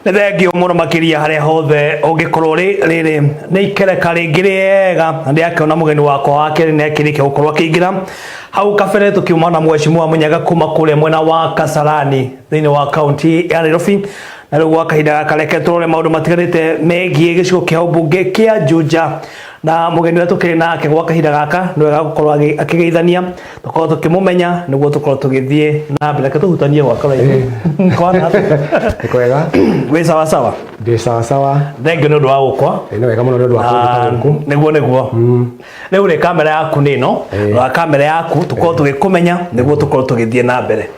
Thengio muno makiria haria hothe ungikorwo riri ni ikereka ringi riega ndi akiona mugeni wakwa wake ni akirike gukorwo akiingira hau kabere tukiuma na mheshimiwa Munyaga kuma kule mwena wa Kasarani thini wa county ya Nairobi na riu wakahinda kareke turore maundu matigarite megie gicigo kia ubunge kia Juja na mugeni wetu kiri nake gwa kahinda gaka ni wega gukorwo akigeithania tukorwo tukimumenya niguo tukorwo tugithie na mbere ke tuhutanie gwa karaihu kwana kwega we sawa sawa ndi sawa sawa thengio nundu wa gukwa ni wega muno nundu wa kuguka niguo riu ri kamera yaku nino wa kamera yaku tukorwo tugikumenya niguo tukorwo tugithie na mbere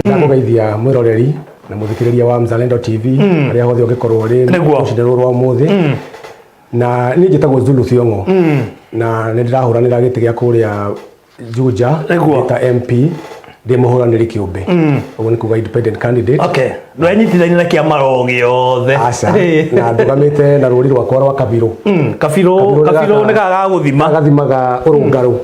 ndakugeithia mwiroreri na muthikiriria wa Mzalendo TV aria hothe ungikorwo ri ucindiro rwa muthi na ni njitagwo Zulu Thiongo na ni ndirahuranira giti gia kuria Juja ta MP ndi muhuraniri kiumbe uguo ni kuga independent candidate. Okay ndwenyitithania na kia marogi yothe na ndugamite na ruri rwakwa rwa Kabiro Kabiro ni gathimaga urungaru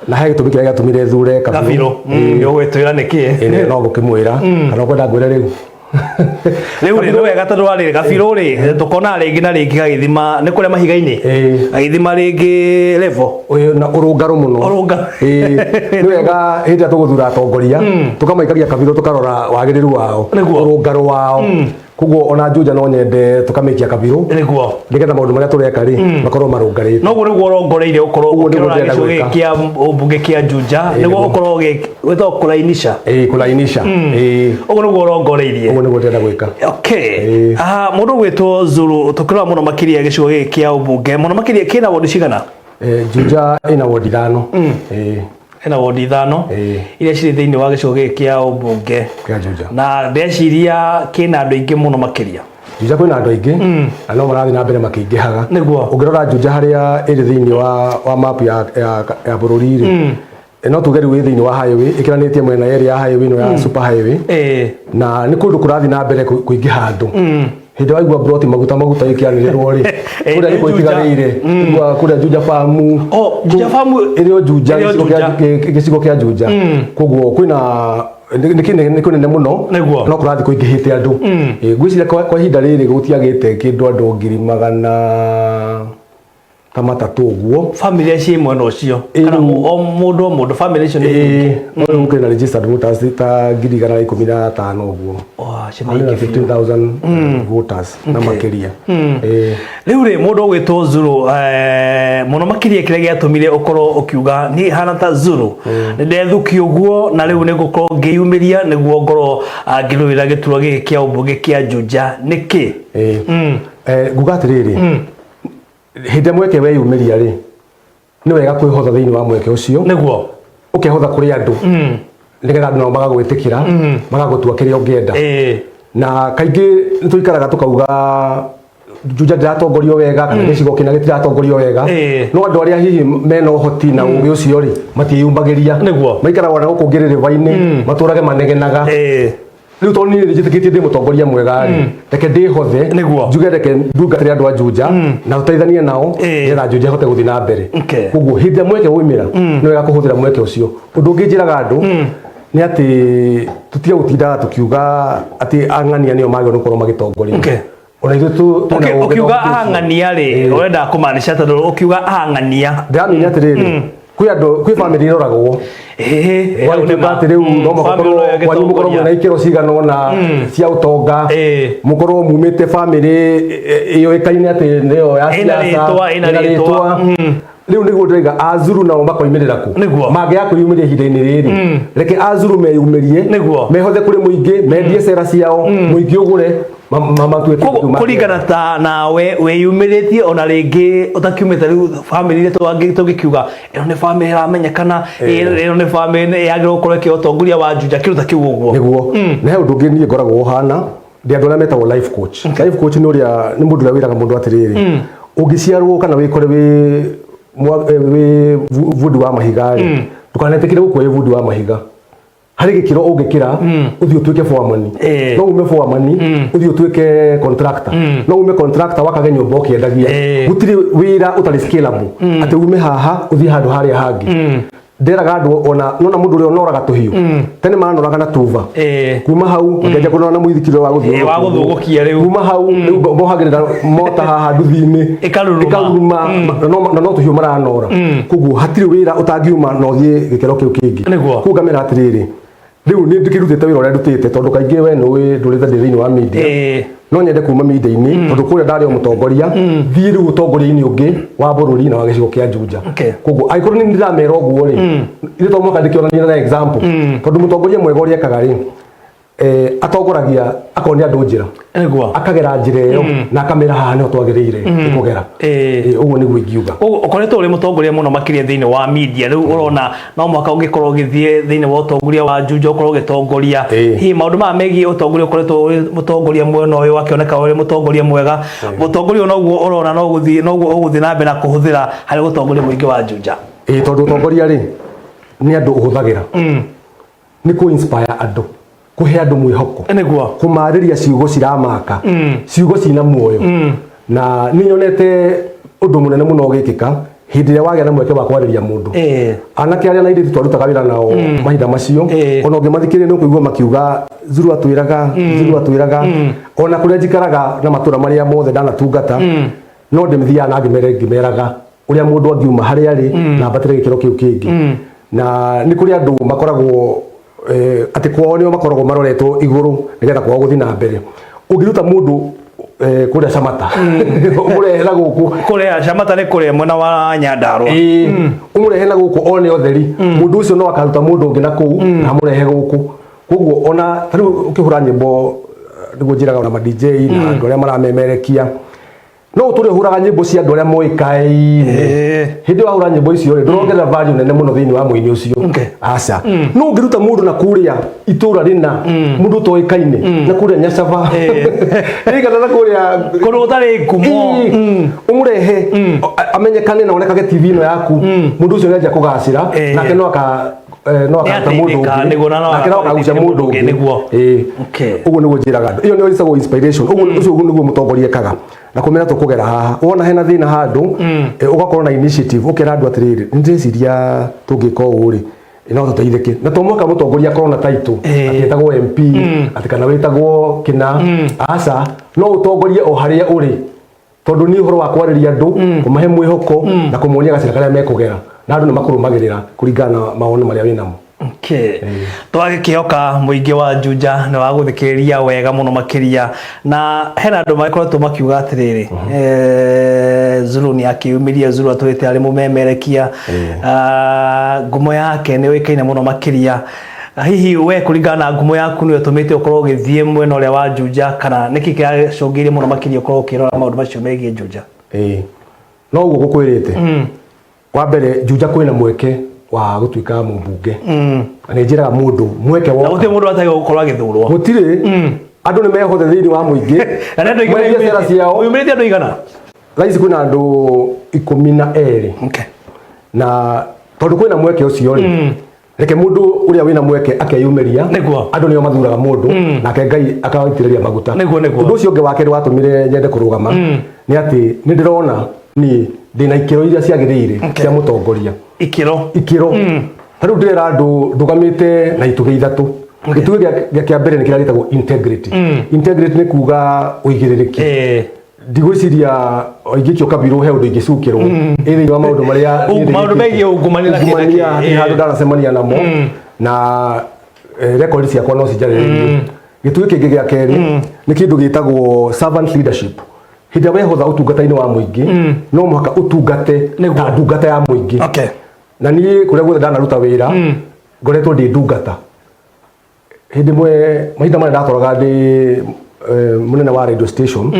na he gitumi kiria gatumire thure Kabiro yo gwetwira niki no gukimwira kana kwenda ngwira riu riu ri wega tondu ari Kabiro ri tukona ringi na ringi gagithima ni kuria mahiga-ini gagithima ringi level uyu na urungaru muno ni wega hindi tuguthura atongoria tukamaikaria Kabiro tukarora wagiriru wao urungaru wao kuguo ona Juja no nyende tukamikia Kabiro niguo nigetha maundu maria tureka ri makorwo marungarite no guo urongoreire ukorwo ukirora gicugi kia ubunge kia Juja niguo ukorwo wetho kulainisha uguo niguo urongoreirie uguo niguo ndenda gwika. Okay mundu gwitwo Zulu tukirora muno makiria gicugi kia ubunge muno makiria kina wodi cigana Juja ina wodi 5 ena wodi 5 iria ciri thiini wa gicugi kia ubunge kia Juja na ndeciria kina andu aingi muno makiria Juja kwina andu aingi na no marathi na mbere makiingihaga niguo ungirora Juja haria iri thiini wa map ya bururi ri no tuge riu thiini wa highway ikiranitie mwena area ya highway no ya super highway na ni kundu kurathi na mbere kuingiha andu hindi waigua broti maguta ikianirirwo ri kuria ni kuitigarire kuria Juja farm Juja farm irio Juja gicigo kia Juja koguo kwina ni kunene muno no kurathi kuingihite andu ngwiciria kwa ihinda riri gutiagite kindu andu 100 kama tatu guo family ci mwena ucio kana o mundu family cio ni no ukena registered voters ta 15,000 guo ciana 15,000 voters na makiria riu ri mundu gwitwo Zulu muno makiria kiria giatumire ukorwo ukiuga ni hana ta Zulu ni ndethuki uguo na riu ni gukorwo ngiyumiria niguo ngorwo ngirwira gituro giki kia ubunge kia Juja niki nguga atiriri hindi mweke weyumiria ri ni wega kwihotha thiini wa mweke ucio niguo ukihotha kuri andu nigetha andu magagwitikira magagutua kiria ungienda na kaingi nituikaraga tukauga Juja ndiratongorio wega kana gicigo kina gitiratongorio wega no andu aria hihi mena uhoti na ugi ucio ri matiyumbagiria maikaraga na gukungirire vaini maturage manegenaga riu toni ni njitikitie ndi mutongoria mwega ri reke ndihothe njuge reke ndungatire andu a Juja na uteithanie nao nira Juja hote guthi na mbere koguo hindi mweke wimira ni wega kuhuthira mweke ucio undu ungi njiraga andu ni ati tutia gutinda tukiuga ati ang'ania nio magio nukorwo magitongoria ona ithu tu ukiuga ang'ania ri urenda kumaanisha tondu ukiuga ang'ania ndamenya atiriri kwi family iroragwo wale no makorwo wanyu mukorwo mwena ikiro cigano na cia utonga mukorwo mumite family iyo ikaine ati nio ya siasa ina ritwa riu niguo ndaiga Azuru nao makoimirira ku mage ya kuyumiria ihinda-ini riri reke Azuru meyumirie mehothe kuri muingi mendie cera ciao muingi ugure kuringana ta nawe weyumiritie ona ringi utakiumite riu family ile tugikiuga ino ni family iramenyekana ino ni family yagirwo gukorwo ikiutongoria wa Juja kiruta kiu uguo niguo na he undu ungi nie ngoragwo hana ndi andu aria metagwo life coach ni uria ni mundu uria wiraga mundu atiriri ungiciarwo kana wikore wi vudu wa mahiga tukanetekire gukwo vudu wa mahiga hari gikiro ungikira uthio tuike foreman no ume foreman uthio tuike contractor no ume contractor wakaga nyumba ukiendagia gutiri wira utari scalable ati ume haha uthi handu haria hangi nderaga andu ona nona mundu uri onoraga tuhiu tene manoraga na tuva kuma hau ngeja kunona muithikiro wa guthugukia riu kuma hau mohagirira mota haha nduthini ikaruruma no tuhiu maranora kugu hatiri wira utangiuma no thie gikero kiu kingi kugamera atiriri riu ni ndikirutite wira uria ndutite tondu kaingi we no ndurite thiini wa media no nyende kuma media-ini tondu kuria ndari o mutongoria thie riu utongoria-ini ungi wa bururi na wa gicigo kia Juja kugu aikuru ni ndiramera uguo ri ile to mwaka ndikionania na example tondu mutongoria mwega uria ekaga ri atongoragia akonia andu njira akagera njira iyo na akamera haha niho twagiriire kugera uguo niguo ingiuga ukoretwo uri mutongoria muno makiria thiini wa media riu urona no mwaka ungikorwo githie thiini wa utongoria wa Juja ukorwo gitongoria hi maundu ma megie utongoria ukoretwo uri mutongoria mwena uyu akioneka uri mutongoria mwega mutongoria noguo urona no guthie na mbere na kuhuthira hari gutongoria muingi wa Juja tondu utongoria ri ni andu uhuthagira ni ku inspire andu kuhe andu mwihoko kumariria ciugo ciramaka ciugo cina muoyo na ni nyonete undu munene muno gikika hindi ria wagia na mweke wa kwariria mundu anake aria na indi twarutaga wira nao mahinda macio ona ungimathikire no kuigua makiuga Zuru atwiraga ona kuria njikaraga na matura maria mothe ndanatungata no ndimithia na ngimeraga uria mundu angiuma haria ari na mbatire gikiro kiu kingi na ni kuria andu makoragwo ati kwao nio makoragwo maroretwo iguru nigetha kwao guthi na mbere ungiruta mundu kuria Shamata umurehera guku kuria Shamata ni kuria mwena wa Nyandarua umurehera guku one otheri mundu ucio no akaruta mundu ungi na kuu na amurehe guku koguo ona tari ukihura nyimbo niguo njiraga ona ma DJ na andu aria maramemerekia no turi huraga nyimbo cia andu aria moikaine hindi wa hura nyimbo icio ndurongerera value nene muno thiini wa muini ucio aca no ngiruta mundu na kuria itura rina mundu toikaine na kuria Nyacava kana na kuria kono utari kumo umurehe amenyekane na onekage TV no yaku mundu ucio nĩanjia kugacira nake no akata mundu nake no akagucia mundu uguo niguo njiraga andu iyo nĩyo icagwo inspiration uguo niguo mutongoria ekaga na kumena tukugera haha wona hena thina handu ugakorwo na initiative ukera andu atiriri ndiciria tungika uri ino tuteithike na tomwaka mutongoria korwo na title atietagwo MP atikana witagwo kina aca no utongorie o haria uri tondu ni uhoro wa kwariria andu kumahe mwihoko na kumuonia gacira karia mekugera na andu ni makurumagirira kuringana na maoni maria winamo twagikioka muingi wa Juja ni wa guthikiriria wega muno makiria na hena andu makoretwo makiuga atiriri Zuru ni akiumiria Zuru atwite ari mumemerekia ngumo yake ni wikaine muno makiria hihi we kuringana na ngumo yaku ni utumite ukorwo githie mwena uria wa Juja kana niki kiracungiire muno makiria ukorwo ukirora maundu macio megie Juja no uguo gukwirite wa mbere Juja kwina mweke wa gutuika mumbunge ni njiraga mundu mweke woka na uti mundu ataiga gukorwo agithurwo gutire andu ni mehothe thiini wa muingi na ndio igana ciao uyumiritie andu igana thaisi kwina andu 12 na tondu kwina mweke ucio ri reke mundu uria wina mweke akeyumeria andu nio mathuraga mundu nake Ngai akawaitiriria maguta undu ucio ungi wake watumire nyende kurugama ni ati ni ndirona ni ndina ikiro iria ciagirire cia mutongoria ikiro riu ndira andu ndugamite na ituge ithatu gituge gia mbere ni kiratagwo integrity ni kuga uigiririki ndigwiciria oingikio kabiru he undu ingicukirwo iri wa maundu maria maundu megie ungumania handu ndaracemania namo na record ciakwa no cijarĩrĩrie gituge kingi gia keri ni kindu gitagwo servant leadership hindi wehotha utungata-ini wa muingi no muhaka utungate na ndungata ya muingi na ni kuria guothe ndanaruta wira ngoretwo ndi ndungata hindi mwe mahinda mara ndatoraga ndi munene wa radio station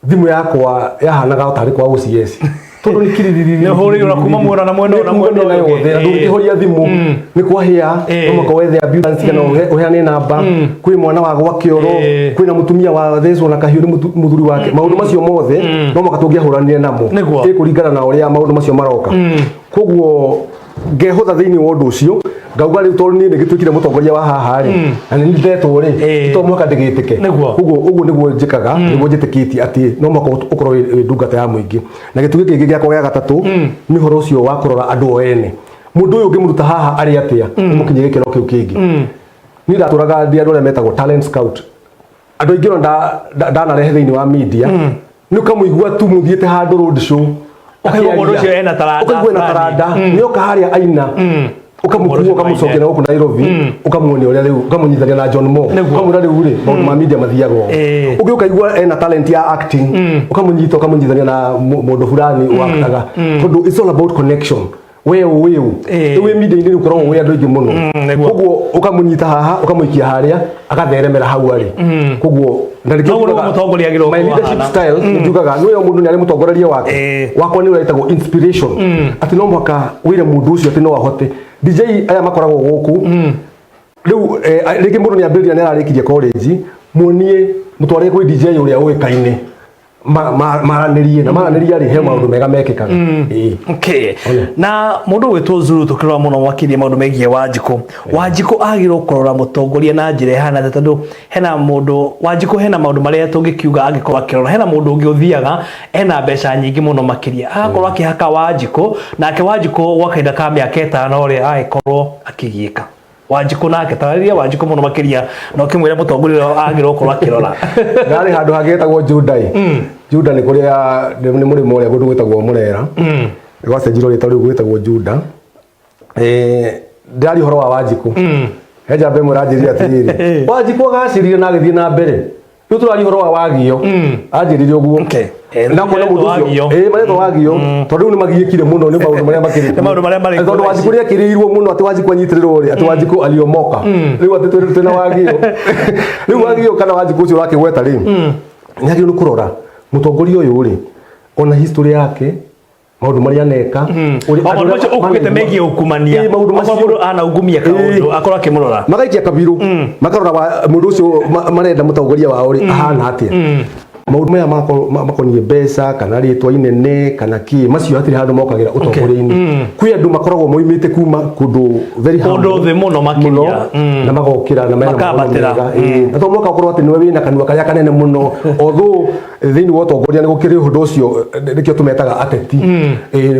thimu yakwa yahanaga utari kwa OCS tondu ni kiririri ni hori ura kuma mwena na mwena na mwena na yothe ndu horia thimu ni kwahia no makowethe ambulance kana uheane namba kwi mwana wa gwa kioro kwi na mutumia wa theswo na kahiu ni muthuri wake maundu macio mothe no makatungia huranire namo ikuringana na uria maundu macio maroka koguo ngehotha thiini wa undu ucio ngauga riu tondu ni ngitwikire mutongoria wa haha ri na ni ndetwo ri to mwaka ndigitike uguo niguo njikaga niguo njitikitie ati no mwaka ukorwo ndungata ya muingi na gitugi kingi giakwa gia gatatu ni horo ucio wa kurora andu ene mundu uyu ngimuruta haha ari atia umukinye gikiro kiu kingi ni ndaturaga ndi andu metagwo talent scout andu aingi ndanarehe thiini wa media ni ukamuigua tu muthiete handu road show ukaigua mundu ucio ena taranda ni oka haria aina ukamukua ukamucokera guku Nairobi ukamuonia uria riu ukamunyithania na John Mo ukamura riu ri maundu ma media mathiago ugi ukaigua ena talent ya acting ukamunyita ukamunyithania na mundu fulani waktaga tondu it's all about connection weu ewe media ni ukorwo we andu ingi muno koguo ukamunyita haha ukamuikia haria agatheremera hau ari koguo mutongoria agirwo my leadership style njugaga niwe mundu ni ari mutongoreria wake wakwa ni uretagwo inspiration ati no mwaka wire mundu ucio ati no ahote DJ aya makoragwo guku riu rigi mundu ni ambiria ni ararikirie college muonie mutware kwi DJ uria uikaine maranirie na maranirie ari he maundu mega mekikaga okay na mundu wetwo Zulu tukirwa muno mwakirie maundu megie Wanjiku agirwo kurora mutongoria na njire hana tondu hena mundu Wanjiku hena maundu maria tungikiuga agikorwa akirora hena mundu ungi uthiaga ena mbeca nyingi muno makiria agakorwa akihaka Wanjiku nake Wanjiku wakaida ka miaka 5 uri agikorwo akigiika Wanjiku nake tararia Wanjiku muno makiria no kimwira mutongoria agirwo kurwa akirora ngari handu hagetagwo Judai Juda ni kuria ni murimo uria gundu gwitagwo Murera gwacenjirwo rita riu gwitagwo Juda ndari horo wa Wanjiku heja be muranjiri atiriri Wanjiku agacirire na agithie na mbere riu turari horo wa Wagio anjirire uguo na kona mundu ucio maretwo Wagio tondu ni magiikire muno ni maundu maria makiri maundu maria mari tondu Wanjiku ni akirirwo muno ati Wanjiku anyitirirwo ri ati Wanjiku aliomoka riu ati twina Wagio riu Wagio kana Wanjiku ucio wake gweta ri ni agio ni kurora mutongoria uyu ri ona history yake maundu maria neka maundu macio ukugite megie ukumania maundu macio ana ugumia kaundu akorwa kimurora magaikia kabiru makarora mundu ucio marenda mutongoria wa uri ahana atia maundu maya makonie mbeca kana ritwa inene kana ki macio hatiri handu mokagira utongoria-ini kwi andu makoragwo moimite kuma kundu very humble kundu thi muno makiria na magokira na mena makabatira na to moka korwo ati niwe wina kanua karia kanene muno although thini wa utongoria ni gukiri hundu ucio nikio tumetaga ateti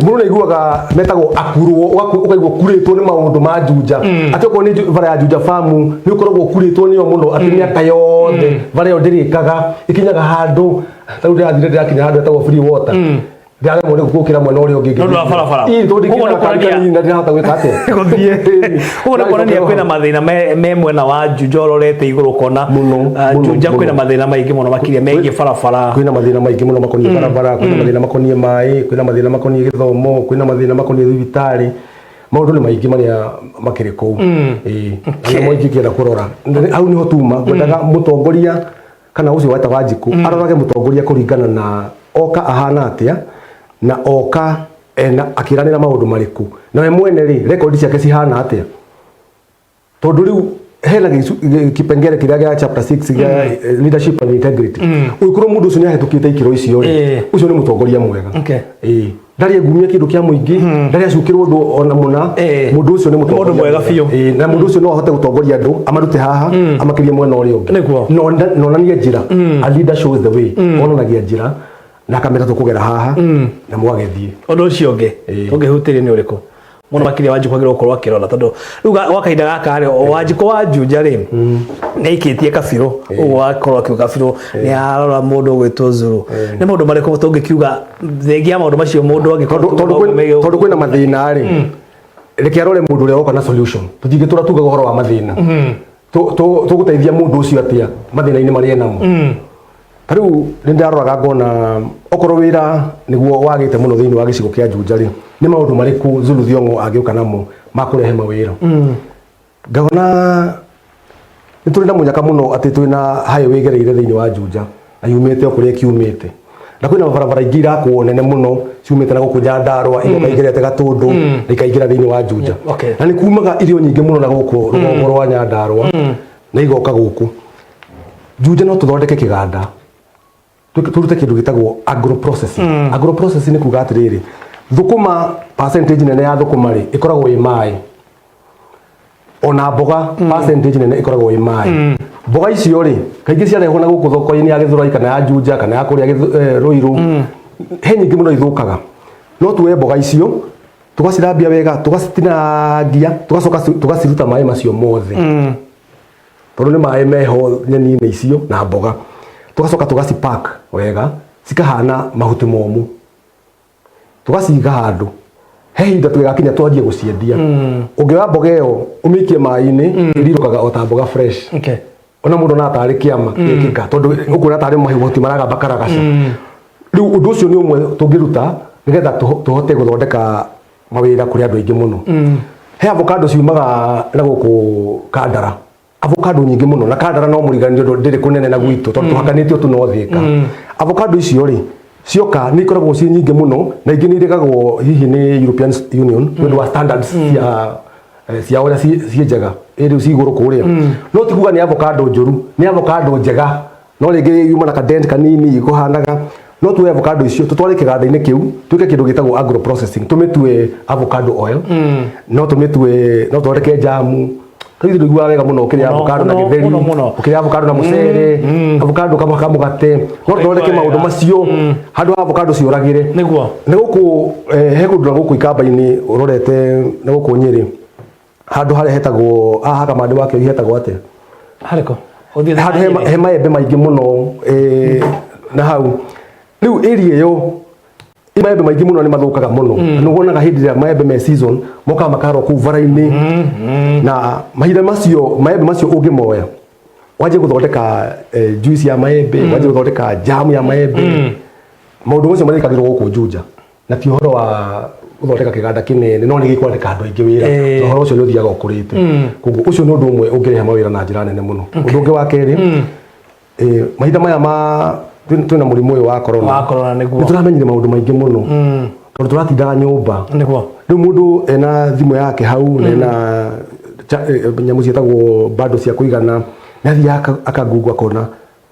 muno na iguaga metagwo akurwo ukaigwo kuritwo ni maundu ma Juja ati ko ni vara ya Juja famu ni ukoragwo kuritwo niyo muno ati miaka yothe vara yo ndirikaga ikinyaga handu tau ndathire ndakinya handu etagwo free water ndiare mo ni gukira mwena uria ungi ndu barabara to ndikira kanini na ndihota gwika ate guthie uguo ni kuonania kwina mathina me mwena wa Juja urorete iguru kona Juja kwina mathina maingi muno makiria megie barabara kwina mathina maingi muno makonie barabara kwina mathina makonie mai kwina mathina makonie githomo kwina mathina makonie thibitari maundu ni maingi maria makiri kou na moingi kienda kurora au niho tuma gwendaga mutongoria kana ucio wata Wanjiku arorage mutongoria kuringana na oka ahana atia na oka ena akiranira maundu mariku na we mwene ri record ciake cihana atia tondu riu hena kipengere kiria gia chapter 6 gia leadership and integrity uikuru mundu ucio ni ahetukite ikiro icio ri ucio ni mutongoria mwega ndari agumia kindu kia muingi ndari acukirwo ndu ona muna mundu ucio ni mutongoria mwega fiu na mundu ucio no ahote gutongoria andu amarute haha amakirie mwena uria ungi no nonanie njira a leader shows the way ononagia njira na kamera tukugera haha na mwagethie undu ucio ungi ungihutirie ni uriku muno makiria Wanjiku agirwo kurwa kirona tondu riu wakaida gaka ri Wanjiku wa Juja ri ni ikitie kabiro uguo wakorwo akiuga kabiro ni arora mundu gwitwo Zulu ni mundu mariko tungikiuga thengia maundu macio mundu agikorwo tondu kwina mathina ri reke arore mundu uria oka na solution tutingitura tugaga horo wa mathina tuguteithia mundu ucio atia mathina-ini maria namo tariu ni ndaroraga ngona okorwo wira niguo wagite muno thiini wa gicigo kia Juja ri ni maundu mariku Zulu Thiongo agiuka namo makurehe mawira ngona ni turi na munyaka muno ati twina highway gereire thiini wa Juja ayumite okuria kiumite na kwina barabara ingi irakwo nene muno ciumite na guku Nyandarua ikaigirete Gatundu ikaigira thiini wa Juja na ni kumaga irio nyingi muno na guku rugongo rwa Nyandarua na igoka guku Juja no tuthondeke kiganda turute kindu gitagwo agro processing ni kuga atiriri thukuma percentage nene ya thukuma ri ikoragwo i mai ona mboga percentage nene ikoragwo i mai mboga icio ri kaingĩ ciarehwo na gũkũ thoko-inĩ ya Gĩthũrai kana ya Juja kana ya kũrĩa Ruiru he nyingĩ mũno ithukaga no tuoye mboga icio tugacirambia wega tugacitinangia tugacoka tugaciruta mai macio mothe tondũ nĩ mai meho nyeni-inĩ icio na mboga tugacoka tugacipack wega cikahana mahuti momu tugaciga handũ he hinda twegakinya twanjie gũciendia ũngĩoya mboga ĩyo ũmĩikie mai-inĩ ĩrirũkaga o ta mboga fresh ona mũndũ na atarĩ kĩama gĩkĩka tondũ ũkuona tarĩ mahuti maragamba karagaca rĩu ũndũ ũcio nĩ ũmwe tũngĩruta nĩgetha tũhote gũthondeka mawĩra kũrĩ andũ aingĩ mũno he avocado ciumaga na gũkũ Kandara avocado nyingĩ mũno na Kandara no mũriganĩrio ndĩrĩ kũnene na gwitũ tondũ tũhakanĩtio tu no thĩka avocado icio rĩ cioka nĩ ikoragwo ciĩ nyingĩ mũno na ingĩ nĩ irĩgagwo hihi nĩ European Union nĩũndũ wa standards cia ũrĩa ciĩ njega rĩu ci igũrũ kũrĩa no ti kuga nĩ avocado njũru nĩ avocado njega no rĩngĩ yuma na kadent kanini ikũhanaga no tuoye avocado icio tũtware kĩganda-inĩ kĩu twĩke kĩndũ gĩtagwo agro processing tũmĩtue avocado oil no tũmĩtue no twandĩke jamu kaithĩ ndũiguaga wega mũno ũkĩrĩa avocado na gĩtheri ũkĩrĩa avocado na mũcere avocado kamũgate no twandĩke maũndũ macio handũ avocado ciũragĩre nĩ gũkũ he kũndũ na gũkũ ikamba-inĩ ũrorete na gũkũ Nyĩrĩ handũ harĩa hetagwo Kamande wake hetagwo atĩa harĩko handũ he maembe maingĩ mũno na hau rĩu area ĩyo maembe maingĩ mũno nĩ mathũkaga mũno nĩ wonaga hĩndĩ ĩrĩa maembe me season mokaga makarwo kũu bara-inĩ na mahinda macio maembe macio ũngĩmoya wanjie gũthondeka juice ya maembe wanjie gũthondeka jam ya maembe maũndũ macio marĩkagĩrwo gũkũ Juja na ti ũhoro wa gũthondeka kĩganda kĩnene no nĩ gĩkwandĩka andũ aingĩ wĩra ũhoro ũcio nĩ ũthiaga ũkũrĩte koguo ũcio nĩ ũndũ ũmwe ũngĩrehe mawĩra na njĩra nene mũno ũndũ ũngĩ wa kerĩ mahinda maya ma twina mũrimũ ũyũ wa corona nĩ tũramenyire maũndũ maingĩ mũno tondũ tũratindaga nyũmba rĩu mũndũ ena thimũ yake hau na ena nyamũ ciĩtagwo bando cia kũigana nĩ athiaga akagoogle akona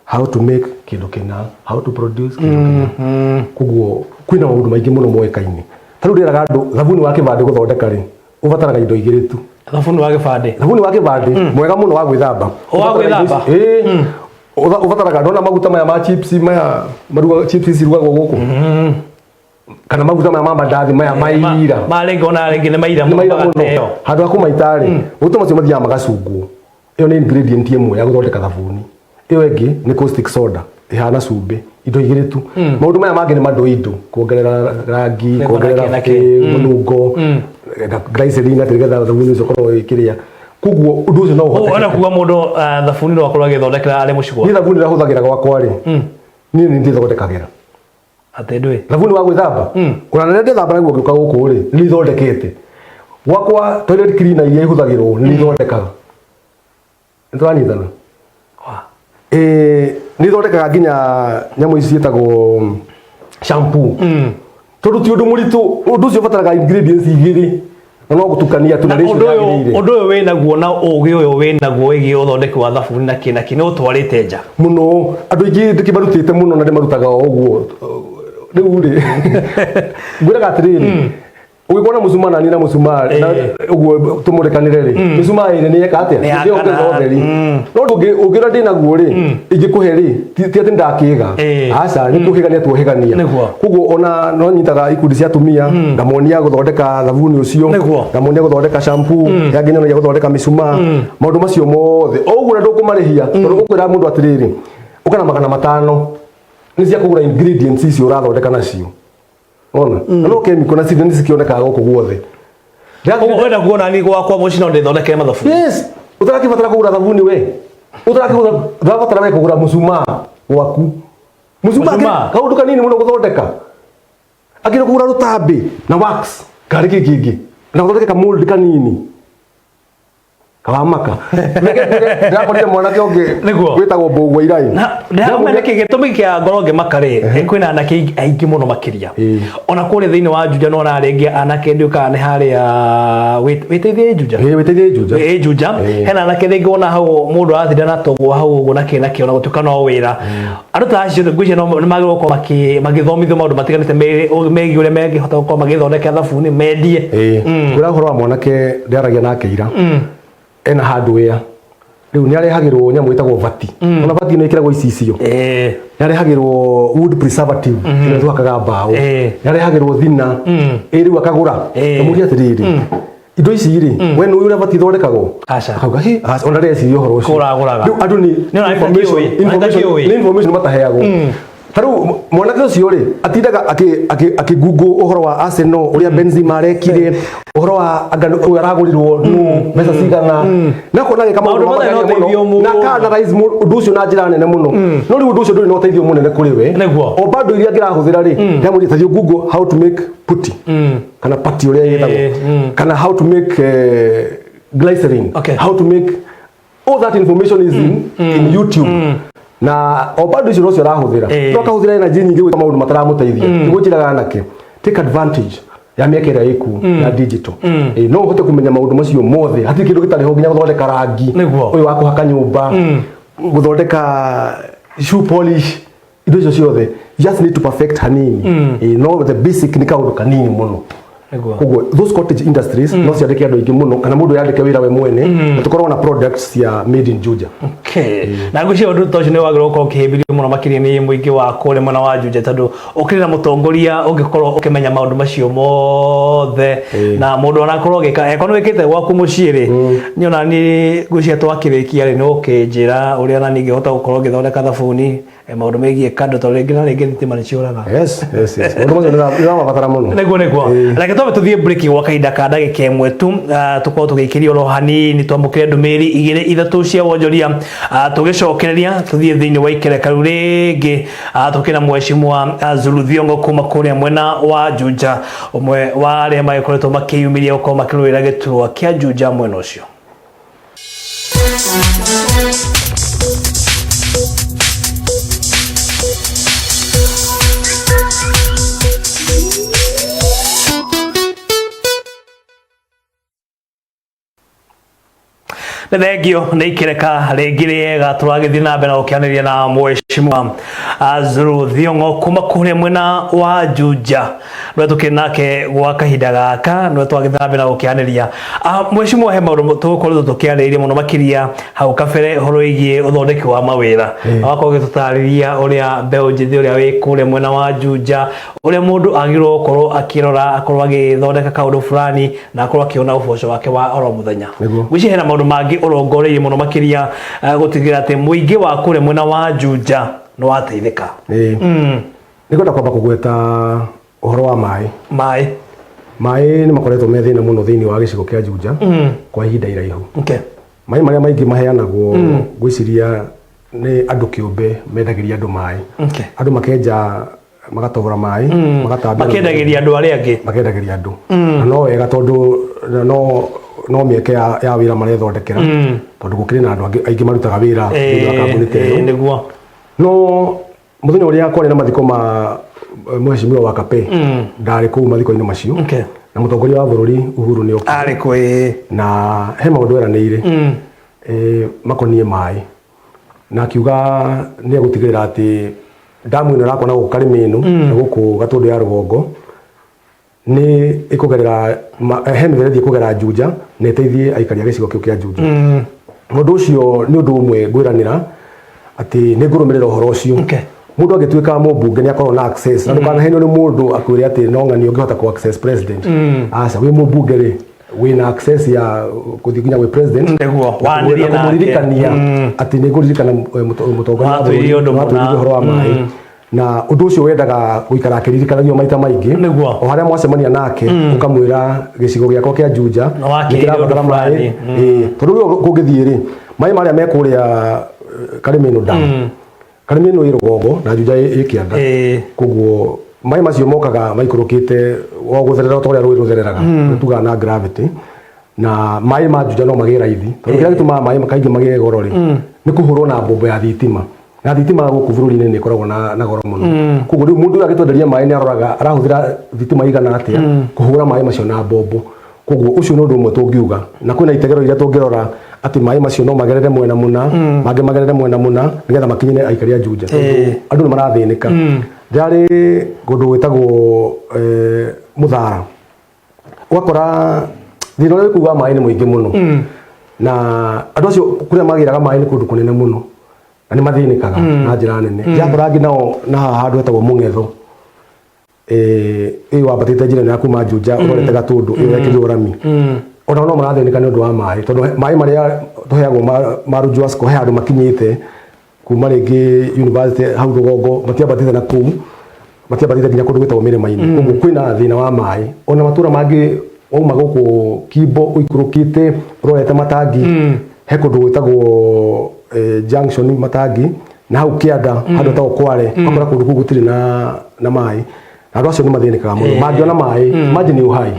how to make kĩndũ kĩna how to produce kĩndũ kĩna koguo kwĩna maũndũ maingĩ mũno moĩkaine ta rĩu ndĩraga andũ thabuni wa kĩbandĩ gũthondeka rĩ ũbataraga indo igĩrĩ tu thabuni wa kĩbandĩ mwega mũno wa gwĩthamba ubataraga ndona maguta maya ma chips maya maruga chips cirugagwo gũkũ kana maguta maya ma mandathi maya maira marenga ona rĩngĩ nĩ maira mũno handũ ha kũmaita rĩ gũtũ macio mathiaga magacungwo ĩyo nĩ ingredient ĩmwe ya gũthondeka thabuni ĩyo ĩngĩ nĩ caustic soda ĩhana cumbĩ indo igĩrĩ tu maũndũ maya mangĩ nĩ mandũ kuongerera rangi kuongerera mũnungo glycerin atĩ nĩgetha thabuni ũcio ũkorwo ĩkĩrĩa koguo ũndũ ũcio no ũhote ona kuga mũndũ thabuni no akorwo agĩthondekera arĩ mũcigwa niĩ thabuni ndahũthagĩra gwakwa rĩ niĩ nĩ ndĩthondekagĩra atĩ ndũĩ thabuni wa gwĩthamba ona rĩrĩa ndĩthamba naguo ngĩũka gũkũ rĩ nĩ ithondekete gwakwa toilet cleaner iria ihũthagĩrwo nĩ ithondekaga nĩ tũranyitana nĩ ithondekaga nginya nyamũ ici ciĩtagwo shampoo tondũ ti ũndũ mũritũ ũndũ ũcio ũbataraga ingredients igĩrĩ no gũtukania tu na rĩcio yagĩrĩire ũndũ ũyũ wĩnaguo na ũgĩ ũyũ wĩnaguo wĩgiĩ ũthondeki wa thabuni na kĩ nĩ ũtwarĩte nja mũno andũ aingĩ ndĩkĩmarutĩte mũno na ndĩmarutaga o ũguo rĩu rĩ ngwĩraga atĩrĩrĩ ũgĩkona mũcumarĩ na mũcumarĩ na ũguo tũmũrĩkanĩre rĩ mũcumarĩ nĩ eka atĩa nĩ ongerera ũtheri no ũngĩra ndĩnaguo rĩ ingĩkũhe rĩ ti atĩ ndakĩga aca nĩ kũhĩgania tuohĩgania koguo ona no nyitaga ikundi cia atumia ngamonia gũthondeka thabuni ũcio ngamonia gũthondeka shampoo yangĩ nyonagia gũthondeka mĩcumaa maũndũ macio mothe o ũguo na ndũkũmarĩhia tondũ ũkwĩra mũndũ atĩrĩrĩ ũka na 500 nĩ cia kũgũra ingredients icio ũrathondeka nacio ona no chemical na cindano cikionekaga gũkũ guothe wenda kuona ni gwakwa mũciĩ no ndĩthondeke mathabuni yes ũtarakĩbatara kũgũra thabuni we ũtarakĩbatara we kũgũra mũcumaa gwaku mũcumaa kaũndũ kanini mũno gũthondeka akĩrĩ kũgũra rũtambi na wax karĩ kĩngĩ na gũthondeka kamold kanini kawamaka ndakorire mwanake onge gwitagwo Mbugua Irai na ndameneke gitumi kia ngoronge makare kwina anake aingi muno makiria ona kure thiini wa Juja no rarengia anake ndiuka ne haria witeithie Juja hena anake thingi wona hau mundu athida na togwo hau uguo na kinake ona gutuka no wira aruta acio ngwice no magiro ko magithomithio maundu matiganite megi ure megi hota ko magithondeka thabuni mendie kura horo wa mwanake ndiaragia nake ira ena hardware riu ni arehagirwo nyamu itagwo vati ona vati no ikiragwo icicio ni arehagirwo wood preservative ni twakaga mbao ni arehagirwo thina riu akagura muri atiriri indo ici ri we no ura vati thondekagwo akauga he ona reci horo ucio riu andu ni information mataheagwo taru mwanake ucio ri atindaga aki google uhoro wa Arsenal uria Benzema arekire uhoro wa agano aragurirwo nu mesa cigana na kona kama na kana rise undu ucio na njira nene muno no riu undu ucio nduri no teithio munene kuri we o bado iria ngirahuthira ri ndamuri tathio google how to make putty kana putty uria yetagwo kana how to make glycerin how to make all that information is in YouTube na obado icio rocio rahuthira no kahuthira na jini ngi maundu mataramuteithia niguchiraga nake take advantage ya miekera iku ya digital no hote kumenya maundu macio mothe hati kindu gitari ho nginya guthondeka rangi uyu wa kuhaka nyumba guthondeka shoe polish indo icio ciothe just need to perfect hanini no the basic ni kaundu kanini muno Kugo those cottage industries no ciandike andu ingi muno kana mundu yandike wira we mwene na tukorwo na products ya made in Juja na ngucio undu tocio ni wagiro ko kihibirio muno makiria ni muingi wa kule mwana wa Juja tondu ukirina mutongoria ungikorwo ukimenya maundu macio mothe na mundu ona korwo gika ekono wikite gwaku muciiri nyona ni ngucio twakirikia ri no kinjira uria na ningi hota gukorwo ngithondeka thabuni maundu megie kando to ringi na ringi thitima ni ciuraga yes mundu macio ni mabatara muno like tobe tuthie break gwa kaida ka ndagika imwe tu tukorwo tugikiria ro hanini twamukire ndumiri igire ithatu cia wonjoria tugicokereria tuthie thiini wa ikerekaru ringi tukina mweshimwa Zulu Thiongo kuma kuria mwena wa Juja umwe wa aria magikoretwo makiyumiria uko makirwira giturwa kia Juja mwena ucio Thengio ni ikireka ringi riega turagithii na mbere ukianiria na mweshimwa Zulu Thiongo kuma kuria mwena wa Juja no tukinake gwa kahinda gaka no twagithii na mbere ukianiria mweshimwa he maundu tugukorwo tukianiria muno makiria hau kabere horo igie uthondeki wa mawira wako gitutariria uria mbeu njithi uria wi kuria mwena wa Juja uria mundu agirwo gukorwo akirora akorwo agithondeka kaundu fulani na akorwo akiona uboco wake wa oro muthenya gwici hena maundu mangi urongoreire muno makiria gutigira ati muingi wa kure mwena wa Juja no wateithika nikwenda kwamba kugweta uhoro wa mai ni makoretwo me thina muno thiini wa gicigo kia Juja kwa ihinda iraihu mai maria maingi maheanagwo gwiciria ni andu kiumbe mendagiria andu mai andu makenja magatogora mai makendagiria andu aria angi makendagiria andu no wega tondu no mieke ya wira marethondekera tondu gukiri na andu aingi marutaga wira wa kambuni teyo niguo no muthenya uria kwari na mathiko ma mweshimiwa wa Kape ndari ku mathiko-ini macio na mutongoria wa bururi Uhuru ni ari kwi na he maundu eranire makonie mai na kiuga ni agutigirira ati damu ino rakona gukarimi ino guku gatundu ya rugongo ni ikugerera he miberethi ikugera Juja na iteithie aikari agicigo kiu kia Juja mundu ucio ni undu umwe ngwiranira ati ni ngurumirira uhoro ucio mundu agituika mubunge ni akorwo na access na ndukana henyo ni mundu akwire ati no ngani ungihota ku access president asa we mubunge ri wina access ya kuthikinya we president ndeguo wanirie na kuririkania ati ni nguririkana mutongoria wa bũrũri uhoro wa mai na undu ucio wendaga guikara akiririkanagio maita maingi o haria mwasemania nake ukamwira gicigo giakwa kia Juja nikirabatara mai tondu kungithie ri mai maria mekuria Karimeno dam Karimeno ĩ rũgongo na Juja ĩ kĩanda koguo mai macio mokaga maikurukite o gutherera to ria rũĩ rũthereraga tuga na gravity na mai ma Juja no magera ithi tondu kira gituma mai makaingi magere goro ri ni kuhurwo na bombo ya thitima na thitima guku bururi-ini ni koragwo na goro muno koguo riu mundu agitwenderia mai ni aroraga arahuthira thitima igana atia kuhura mai macio na bombo koguo ucio no ndu umwe tungiuga na kwina itegero iria tungirora ati mai macio no magerere mwena muna mage magerere mwena muna nigetha makinyire aikari a Juja andu ni marathinika jari gundu gwitagwo Muthara wakora thina uria kuga mai ni muingi muno na andu acio kuria magiraga mai ni kundu kunene muno na ni mathinikaga na njira nene jakorangi nao na handu hetagwo Mungetho wambatite njira ya kuma Juja urorete Gatundu yekirwo rami ona no marathinika ni undu wa mai tondu mai maria tuheagwo ma Rujasco he andu makinyite kuma ringi university hau rugongo matiambatite na kuu matiambatite nginya kundu gwitagwo Mirima-ini koguo kwina thina wa mai ona matura mangi wauma guku Kimbo uikurukite urorete Matangi he kundu gwitagwo junction Matangi na hau kianda handu tago Kware akora kundu kuu gutiri na mai andu acio ni mathinikaga muno mangiona mai maji ni uhai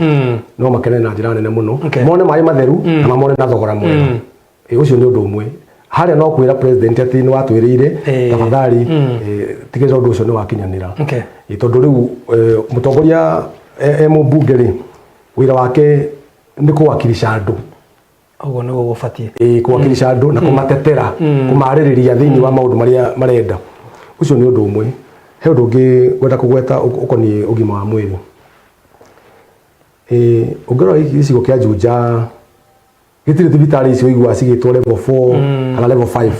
no makene na njira nene muno mone mai matheru na mone na thogora mwega ucio ni undu umwe haria no kwira president ati ni watwirire tafadhali tigeza undu ucio ni wakinyanira tondu riu mutongoria mubunge ri wira wake ni kuwakilisha andu ugo ni gugubatie kuwakilisha andu na kumatetera kumaririria thiini wa maundu maria marenda ucio ni undu umwe he undu ungi gwenda kugweta ukoni ugima wa mwiri ungirora gicigo kia Juja gitire thibitari icio igwa cigitwo level 4 kana level 5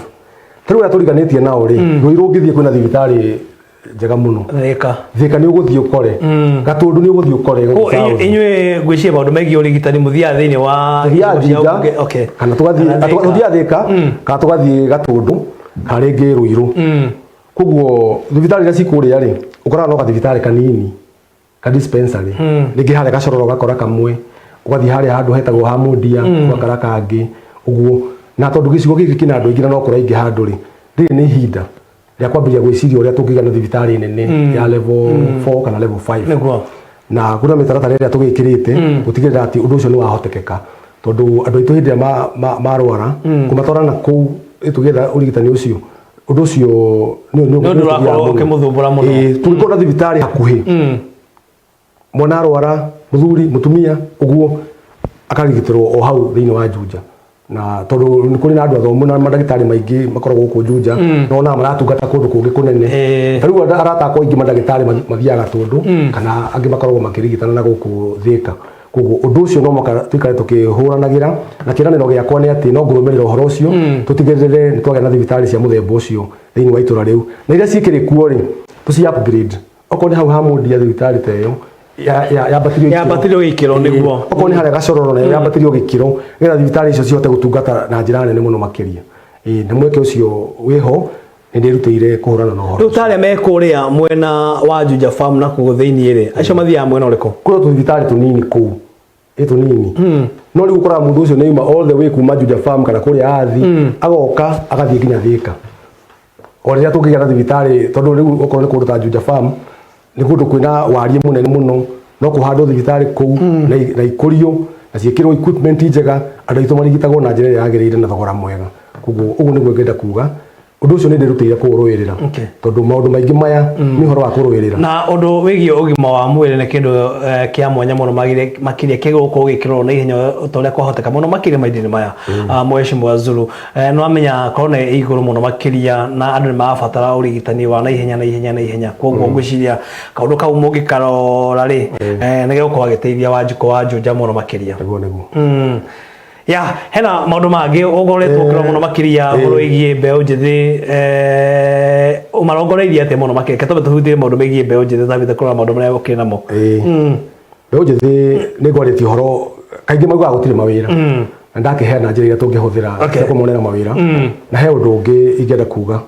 tari uria turiganitie nao ri Ruiru ngithie kwina thibitari njega muno thika ni uguthie ukore Gatundu ni uguthie ukore inywe ngwiciria maundu megie urigitani muthia thiini wa Juja kana tugathie thika kana tugathie Gatundu kana ringi Ruiru koguo thibitari iria cikuria ri ukora no gathibitari kanini ka dispensary ringi haria gacororo gakora kamwe ugathie haria handu hetagwo ha Mundia ugakara kangi uguo na tondu gicigo giki kina andu aingi no kura ingi handu ri riri ni hinda ria kwambiria gwiciria uria tungigana thibitari nene ya level 4 kana level 5 na kuna mitaratara iria tugikirite gutigirira ati undu ucio ni wahotekeka tondu andu aitu hindi marwara kumatwara na kuu tugetha urigitani ucio undu ucio ni undu urakorwo ukimuthumbura muno turiko na thibitari hakuhi mwana arwara muthuri mutumia uguo akarigitirwo o hau thiini wa Juja na tondu ni kuri na andu athomu na madagitari maingi makoragwo ku Juja no na maratungata kundu kungi kunene tariu aratakwo ingi madagitari mathiaga Gatundu kana angi makoragwo makirigitana na guku Thika koguo undu ucio no moka twikare tukihuranagira na kiraniro giakwa ni ati no ngurumirira uhoro ucio tutigirire ni twagena thibitari cia muthemba ucio thiini wa itura riu na iria cikirikuo ri tuci upgrade okoni hau ha Mundia thibitari teyo yambatirio gikiro niguo okoni haria gacororo na yambatirio gikiro getha thibitari icio cihote gutungata na njira nene muno makiria na mweke ucio wiho ndirutire kuhurana na uhoro riu taria mekuria mwena wa Juja farm na kugo thiini ri acio mathia mwena uriko kuro thibitari tunini kuu tunini no riu ukora mundu ucio neima all the way kuma Juja farm kana kuria athi agoka agathie nginya Thika oria tungigana thibitari tondu riu ukorwo ni kundu ta Juja farm ni kundu kwina warie munene muno no kuhandwo thibitari kuu na ikurio na ciikirwo equipment njega andu aitu marigitagwo na njira yagirire na thogora mwega koguo uguo niguo ngenda kuga undu ucio ni ndirutire kuruirira tondu maundu maingi maya ni horo wa kuruirira na undu wigie ugima wa mwiri ni kindu kia mwanya muno makiria kiguko gikirwo na ihenya utoria kwahoteka muno makiria maidini maya Mheshimiwa Zulu no amenya korona iguru muno makiria na andu ni mabatara urigitani wa na ihenya koguo ngwiciria kaundu kau mungikarora ri ni gigukorwo giteithia Wanjiko wa Juja muno makiria ya hena maundu mangi ugoretwo kira muno makiria horo igie mbeu njithi umarongoreirie ate muno makiria ketobe tuhudire maundu megie mbeu njithi thabitha kura maundu maria ukiri namo mbeu njithi ni ngwareti horo kaingi mauga gutire mawira ndakiheana njira iria tungihuthira kumonera mawira na he undu ungi ingenda kuga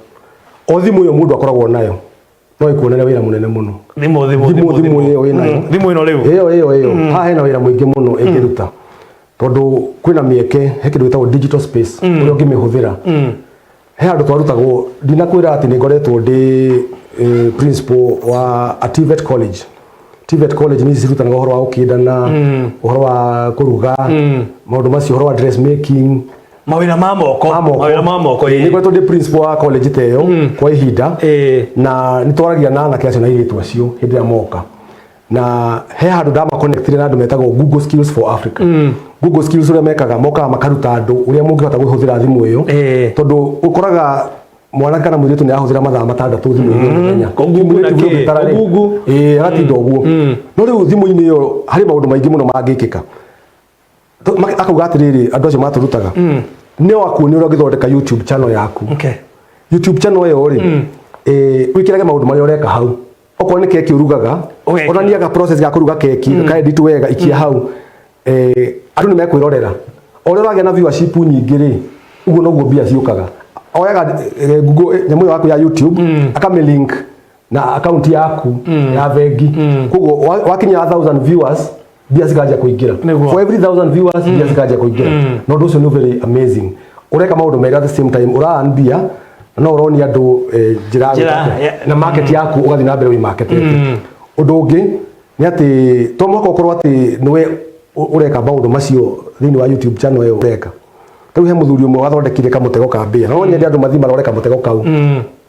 o thimu yo mundu akoragwo nayo no ikuonera wira munene muno thimu iyo inayo thimu ino riu iyo ha hena wira muingi muno ingiruta tondu kwina mieke he kindu gitagwo digital space uria ungimihuthira he andu twarutagwo ndinakwira ati ni ngoretwo ndi principal wa TVET college TVET college ni cirutanaga uhoro wa ukindana uhoro wa kuruga maundu macio uhoro wa dressmaking mawira ma moko ni kwa to principal wa college teyo kwa ihinda na nitwaragia na anake acio na iritu acio hindi ya moka na he handu ndama connect na andu metagwo Google Skills for Africa Google Skills uria mekaga moka makaruta andu uria mungihota guhuthira thimu iyo tondu ukoraga mwana kana muritu ni ahuthira mathaa matandatu thimu-ini muthenya agatinda uguo no riu thimu-ini iyo hari maundu maingi muno mangikika akauga atiriri andu acio maturutaga no akuoni uria ngithondeka YouTube channel yaku YouTube channel iyo ri wikirage maundu maria ureka hau okorwo ni keki urugaga onaniaga process ya kuruga keki ka edit wega ikia hau andu ni mekwirorera ore uragĩa na viewership nyingĩ ri uguo noguo mbia ciukaga oyaga Google nyamu yaku ya YouTube akame link na account yaku ya bengi koguo wakinya 1000 viewers mbia cikaanjia kuingira for every 1000 viewers mbia cikaanjia kuingira no ndu ucio ni very amazing ureka maundu mega at the same time uraearn mbia no uroni andu njira na market yaku ugathi na mbere wi market undu ungi ni ati to mwako ukorwo ati niwe ureka maundu macio thini wa YouTube channel iyo ureka riu he muthuri umwe wathondekire kamutego ka mbia no nyende andu mathi maroreka mutego kau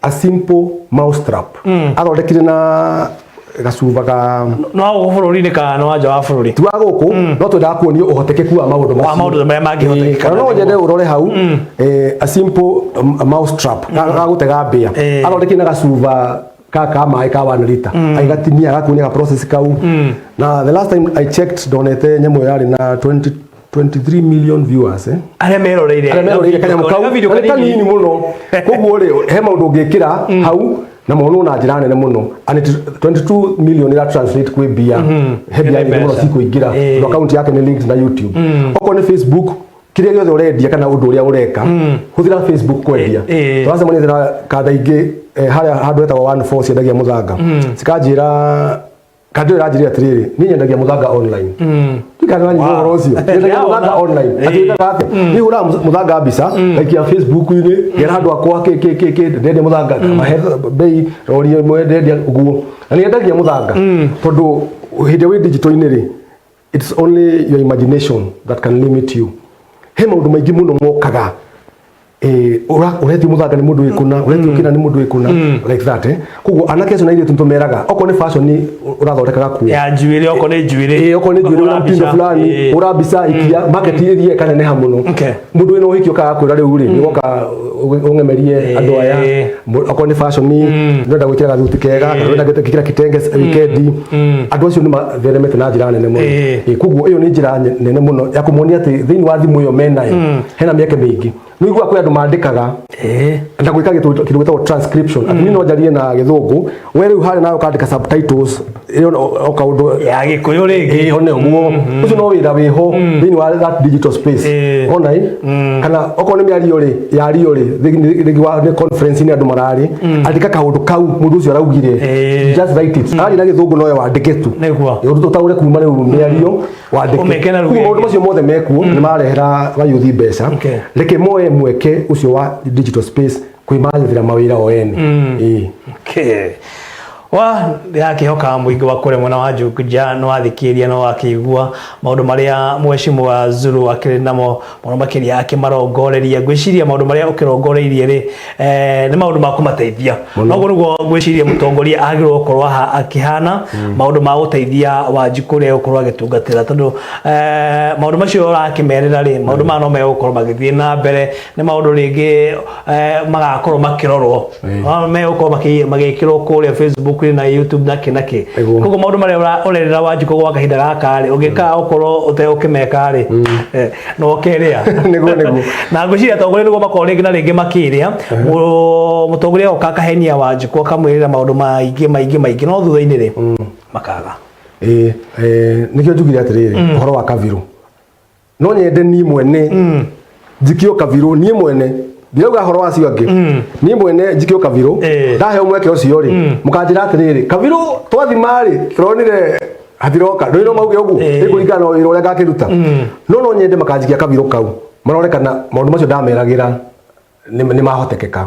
a simple mouse trap athondekire na gacuba ga no bururi-ini kana no anja wa bururi tu aguku no twendaga kuonio uhotekeku wa maundu maria mangihoteka no nyende urore hau a simple mouse trap ga gutega mbia athondekire na gacuba kaka mai ka 1 liter aigatimia gakuonia process kau na the last time I checked donete nyamo yari na 23 million viewers aria meroreire kanya mukau video kanini muno koguo ri he maundu ngikira hau na mono na njira nene muno and 22 million ira translate kwi bia he bia ni muno sikuingira account yake ni linked na YouTube oko ni Facebook kiria giothe urendia kana undu uria ureka huthira Facebook kwendia twacemania thira kada ingi haria handu etagwo 14 ciendagia muthanga cikanjira kadu rajiri atiriri ni nyendagia muthanga online tukana ni uhoro ucio nyendagia muthanga online atikaga ati ni hura muthanga mbica like ya Facebook ini gera handu akwa ke ndende muthanga mahe bei rori mwe ndende uguo na nyendagia muthanga tondu hinde wi digital ini ri it's only your imagination that can limit you he maundu maingi muno mokaga ureti muthanga ni mundu wikuna ureti ukina ni mundu wikuna like that koguo anake acio na ile tuntumeraga oko ni fashion urathondekaga ku ya njuire oko ni njuire urampinda fulani urabisa ikia market irie kanene ha muno mundu wino hikio kaga kwira riu ri nigoka ungemerie andu aya oko ni fashion ndenda gwikira gathuti kega ndenda gwikira kitenge weekend andu acio ni matheremete na njira nene muno koguo iyo ni njira nene muno ya kumuonia ati thini wa thimu iyo menayo hena mieke mingi nigua kwa andu mandikaga nda gwika kitu gwetagwo transcription ati no njarie na githungu we riu hari nayo kandika subtitles iyo oka undu ya gikuyu ringi one uguo ucio no wira wiho thini wa that digital space ona kana oko ni miario ri yario ri ni conference ni andu marari andika kaundu kau mundu ucio araugire just write it ari na githungu no wandike tu nigua undu taure kuma riu miario wandike mundu ucio mothe mekuo ni marehera bayuthi mbeca reke moe mweke ucio wa digital space kuimathira mawira o ene wa yakihoka muingi wa kure mwana wa Jukuja no athikiria no akigua maundu maria mheshimiwa Zuru akiri namo muno makiria yake marongoreria gwiciria maundu maria ukirongoreirie ri ni maundu ma kumateithia noguo niguo gwiciria mutongoria agirwo korwa akihana maundu ma guteithia wa Jukure ukorwa gitungatira tondu maundu macio urakimerera ri maundu ma no megukorwo magithie na mbere ni maundu ringi magakorwo makirorwo megukorwo magikirwo kuria Facebook na YouTube nake koguo maundu maria urerera Wanjiku gwa kahinda gaka ri ungika ukorwo ute ukimeka ri no keria niguo na ngwiciria tongoria niguo makorwo ringi na ringi makiria mutongoria ukakahenia Wanjiku akamwirira maundu maingi no thutha-ini ri makaga nikio njugire atiriri uhoro wa Kaviru no nyende ni mwene njikio Kaviru ni mwene Ndiuga horo wacio angi ni mwene njikio Kaviru ndahe umweke ucio ri mukanjira atiriri Kaviru twathimari turonire hathiroka ndio mauge ugu ikuringana no wira uria ngakiruta no nyende makanjikia Kaviru kau marorekana maundu macio ndameragira ni mahotekeka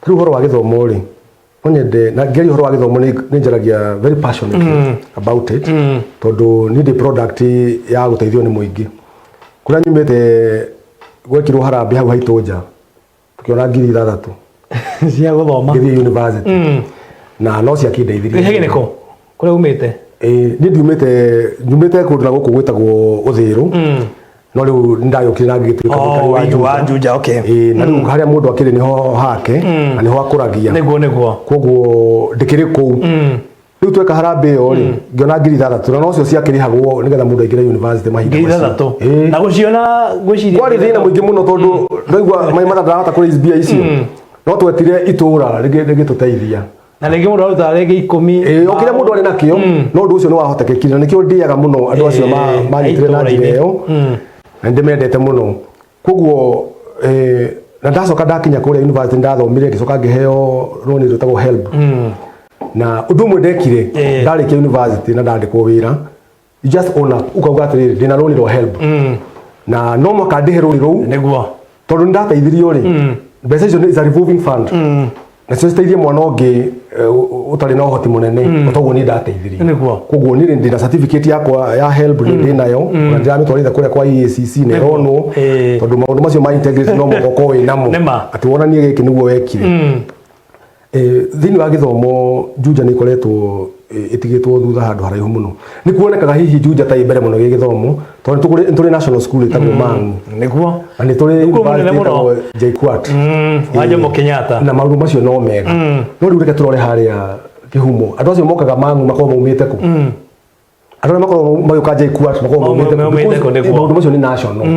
riu horo wa githomo ri onyende na ngeri horo wa githomo ni njaragia very passionate about it tondu ni the product ya guteithio ni muingi kuria nyumite gwekirwo harambe hau haitoja tukiona 6,000 cia guthoma ngithi university na no cia kindeithirie hege niko kuria umite ni nyumite kundu na guku gwitagwo Uthiru no riu ndayukire na ngituika mukari wa Juja okay na riu haria mundu akiri niho hake na niho akuragia niguo koguo ndikiri ku riu tweka harambe yo ri ngiona 6,000 na no cio ciakirihagwo nigetha mundu aingire university mahinda 6,000 na guciona gwiciria kwari thina muingi muno tondu ndaigua mai matarahota kuri SBA icio no twetire itura rigi tuteithia na rigi mundu aruta rigi 10 okire mundu ari nakio no ndu ucio ni wahotekekire nikio ndiaga muno andu acio manyitire na njira iyo na ndimendete muno koguo na ndacoka ndakinya kuria university ndathomire ngicoka ngiheo roni rutagwo help na undu mwe ndekire ndarikia university na ndandikwo wira you just own up ukauga atiriri ndina roni ro help na no mwaka ndihe roni rou niguo tondu ndateithirio ri mbeca icio is a revolving fund na cio citeithie mwana ungi utari na uhoti munene utoguo ni ndateithirie niguo koguo ni ndina certificate yakwa ya help ni nayo na ndiramĩtwarithia kuria kwa EACC ne ronwo tondu maundu macio ma integrity no moko winamo ati wonanie giki niguo wekire thini wa githomo Juja ni koretwo itigitwo thutha handu haraihu muno ni kuonekaga hihi Juja ta imbere muno githomo tondu turi national school itagwo Mang'u niguo ani turi JKUAT wa Jomo Kenyatta na maundu macio no mega no riu reke turore haria kihumo andu acio mokaga Mang'u makorwo maumite ku andu makorwo magioka JKUAT makorwo maumite ku maundu macio ni national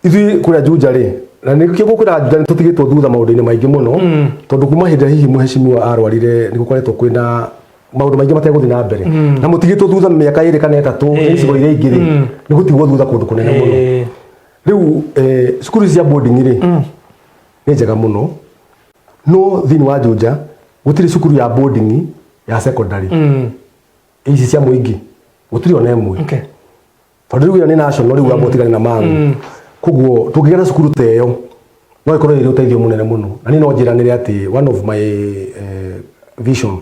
ithui kuria Juja ri na nikio gukira Juja tutigitwo thutha maundu-ini maingi muno tondu kuma hindi hihi muheshimiwa arwarire ni gukoretwo kwina maundu maingi mateguthi na mbere na mutigitwo thutha miaka 2 kana 3 icigo iria ingiri ni gutigwo thutha kundu kunene muno riu cukuru cia boarding ri ni njega muno no thini wa Juja gutiri cukuru ya boarding ya secondary ici cia muingi gutiri ona imwe tondu riu ni national riu abotigana na Mang'u koguo tungigana cukuru teyo no ikorwo iri uteithio munene muno na ni no njiranire ati one of my vision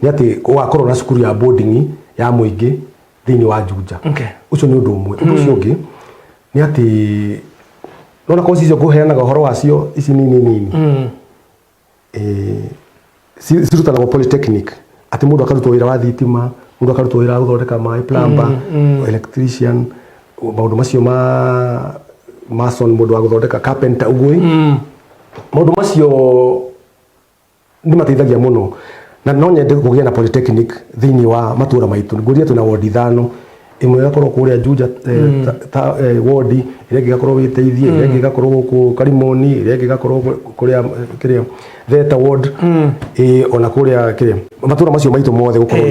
ni ati ugakorwo na cukuru ya boarding ya muingi thini wa Juja ucio ni undu umwe undu ucio ungi ni ati nona kosi icio kuheanaga uhoro wacio ici nini cirutanago polytechnic ati mundu akarutwo wira wa thitima mundu akarutwo wira wa guthondeka mai plumber electrician maundu macio ma mason mundu wa guthondeka carpenter ugui maundu macio ni mateithagia muno na no nyende kugia na polytechnic thini wa matura maitu nguria tuna ward 5 imwe gakorwo kuria Juja ward ile gakorwo witeithie ile gakorwo ku Karimoni ile gakorwo kuria kiria Theta ward ona kuria kiria matura macio maitu mothe gukorwo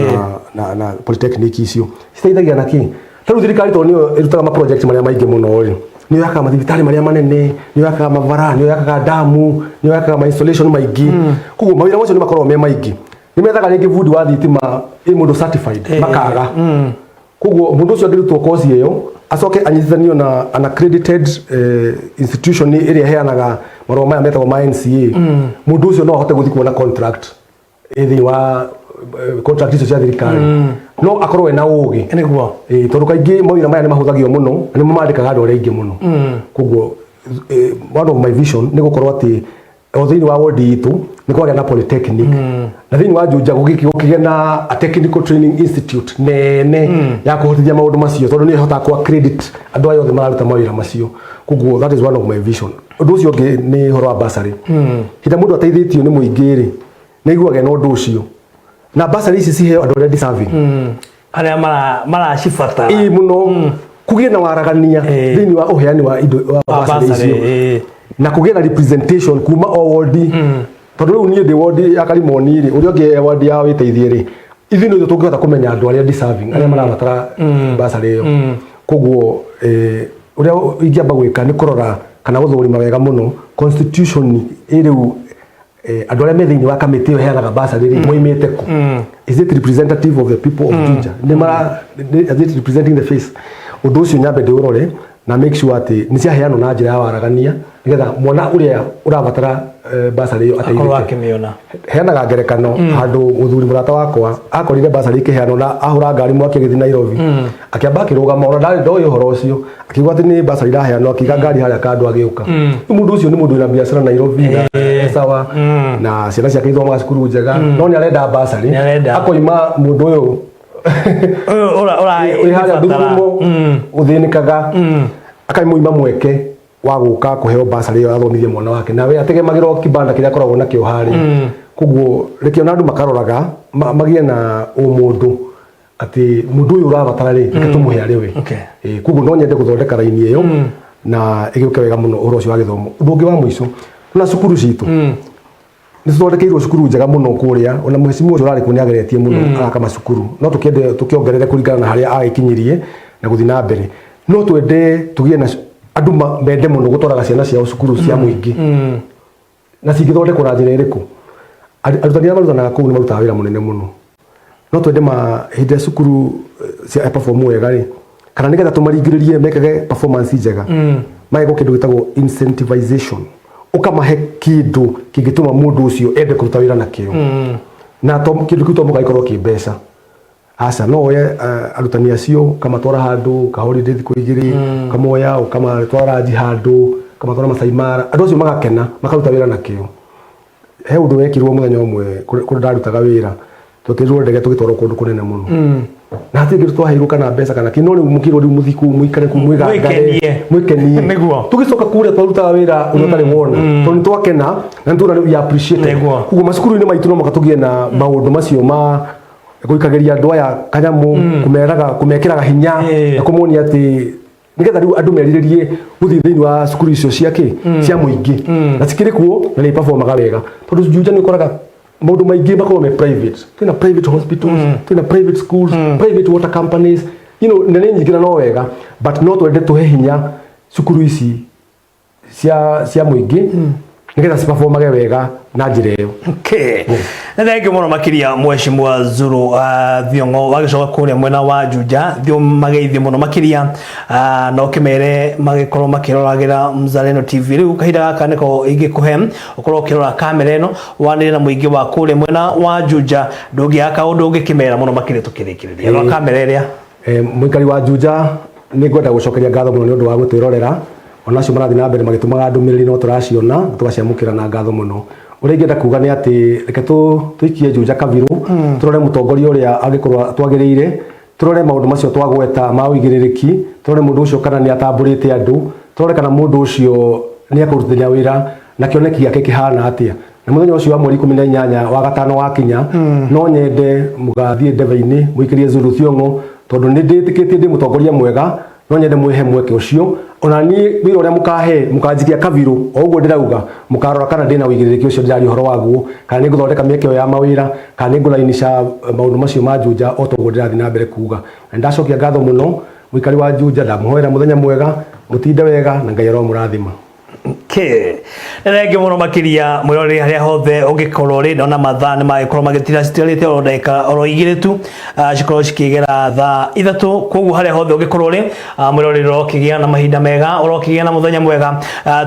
na polytechnic icio citeithagia na ki taru thirikari to niyo irutaga ma project maria maingi muno ri niyo yakaga mathibitari maria manene niyo yakaga mavara niyo yakaga damu niyo yakaga ma installation maingi kuguo mawira macio ni makorwo me maingi ni methaga ringi fundi wa thitima mundu certified makaga kuguo mundu ucio angirutwo course iyo acoke anyitithanio na an accredited institution iria heanaga marua maya metagwo ma NCA mundu ucio no ahote guthi kuona contract ithi wa contract icio cia thirikari no akorwo na ugi niguo tondu kaingi mawira maya ni mahuthagio muno ni mamandikaga andu aria aingi muno kuguo one of my vision ni gukorwo ati othini wa ward itu ni kwagĩa na polytechnic na thini wa Juja gukigĩa na a technical training institute nene ya kuhotithia maundu macio tondu ni hota ku accredit andu ayo othe mararuta mawira macio kuguo that is one of my vision undu ucio ngi ni horo wa basari hita mundu ateithitio ni muingiri ni iguaga na undu ucio na basari ici ciheo andu aria deserving aria maracibata muno kugĩa na waragania thini wa uheani wa indo wa basari icio na kugĩa na representation kuma o ward tondu riu nie ndi ward ya Karimoni ri uria ngi ward ya witeithie ri ithi no tungihota kumenya andu aria deserving aria marabatara basari iyo koguo uria ingiamba gwika ni kurora kana guthurima wega muno constitution iriu andu aria me thini wa committee yo heanaga basari ri moimite ku is it representative of the people of Juja ni mara is it representing the face undu ucio nyambe ndi urore na make sure ati ni cia heano na njira ya waragania nigetha mwana uria urabatara basari yo ateithike heanaga ngerekano handu muthuri murata wakwa akorire basari kiheano na ahura ngari mwaki githi Nairobi akiamba kirugama ona ndari ndoyo uhoro ucio akigwa ati ni basari ra heano akiga ngari haria kandu agiuka mundu ucio ni mundu ina biashara Nairobi na sawa na ciana ciake ithoma cukuru njega no ni arenda basari akoima mundu uyu ora haria ndugumo uthinikaga akaimuma mweke wa guka kuheo basari yo athomithie mwana wake nawe ategemagirwo kibanda kiria koragwo na kio hari kuguo rekio na andu makaroraga magie na umundu ati mundu uyu urabatara ri reke tumuhe ari we kuguo no nyende guthondeka raini iyo na igiuke wega muno uhoro ucio wa githomo ndungi wa muico tuna cukuru citu ni tuthondekeirwo cukuru njega muno kuria ona muhecimu ucio rari kunia ageretie muno aka macukuru no tukiende tukiongerere kuringana na haria agikinyirie na guthi na mbere no twende tugie na andu mende muno gutwaraga ciana ciao cukuru cia muingi na cigithondekwo na njira iriku arutani marutanaga kuu ni marutaga wira munene muno no twende hinde cukuru cia perform wega ri kana nigetha tumaringiririe mekage performance njega maego kindu gitagwo incentivization ukamahe kindu kingituma mundu ucio ende kuruta wira na kio na to kindu kitu muga ikorwo kibeca asa no ye arutani acio kama twara handu ka holiday thiku igiri kamoya o kama twara handu kama twara masaimara andu acio magakena makaruta wira na kio he undu wekirwo muthenya umwe kuri ndarutaga wira tukirwo ndege tugitwara kundu kunene muno na hati ngiru twaheirwo kana mbeca kana kino ni mukiro ri muthiku muikare ku mwikenie tugicoka kuria twarutaga wira unotari wona to ni twakena na ntura ni appreciate kugo masukuru ni maitu no makatugie na maundu macio ma guikageria andu aya kanyamu kumekiraga hinya na kumuonia ati nigetha riu andu meriririe guthi thiini wa cukuru icio ciake cia muingi na cikiri kuo na ni performaga wega tondu juja ni ukoraga maundu maingi makorwo me private twina private hospitals twina private schools private water companies na ni nyingĩ no wega but no twende tuhe hinya cukuru ici cia muingi nigetha ciperformage wega na njira iyo na thengi muno makiria Mheshimiwa Zulu Thiong'o wagicoka kuria mwena wa Juja thio mageithi muno makiria no kimere magikorwo makiroragira Mzalendo TV riu kahida gaka niko igikuhe ukorwo kirora kamera ino wanire na muingi wa kuria mwena wa Juja ndungi aka undu ungikimera muno makiria tukirikiriria no kamera iria muikari wa Juja ni ngwenda gucokeria ngatho muno ni undu wa gutwirorera onacio marathi na mbere magitumaga ndumiriri no turaciona tugaciamukira na ngatho muno uri ngenda kuga ni ati reke tuikie Juja kabiru turore mutongoria uria agikorwa twagiriire turore maundu macio twagweta ma uigiririki turore mundu ucio kana ni atamburite andu turore kana mundu ucio ni akurutithia wira na kioneki yake kihana atia na muthenya ucio wa mweri 18 wa gatano wakinya no nyende mugathie ndeve-ini muikirie Zulu Thiong'o tondu ni nditikitie ndi mutongoria mwega no nyende mwihe mweke ucio ona ni wira uria mukanjikia kabiru o uguo ndirauga mukarora kana ndina uigiririki ucio ndirari horo waguo kana ni guthondeka mieke ya mawira kana ni ngulainisha maundu macio ma Juja o to uguo ndirathi na mbere kuga na ndacokia ngatho muno muikari wa Juja ndamuhoera muthenya mwega mutinde wega na Ngai ro murathima Nenge muno makiria mwirori haria hothe ungikorwo ri na mathaa ni magikorwo magitira citirite oro ndeka oro igire tu cikorwo cikigera thaa ithatu koguo haria hothe ungikorwo ri mwirori ro kigia na mahinda mega oro kigia na muthenya mwega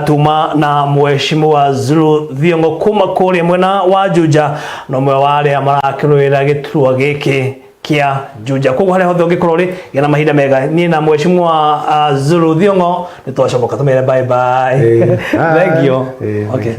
tuma na Mheshimiwa Zulu Thiong'o kuma kuria mwena wa Juja no mwe wa aria marakirwira giturwa giki kia Juja koguo haria hothe ungikorwo ri gena mahinda mega ni na Mheshimiwa Zulu Thiong'o ni twacoka tumere bye bye. Thank you. Okay.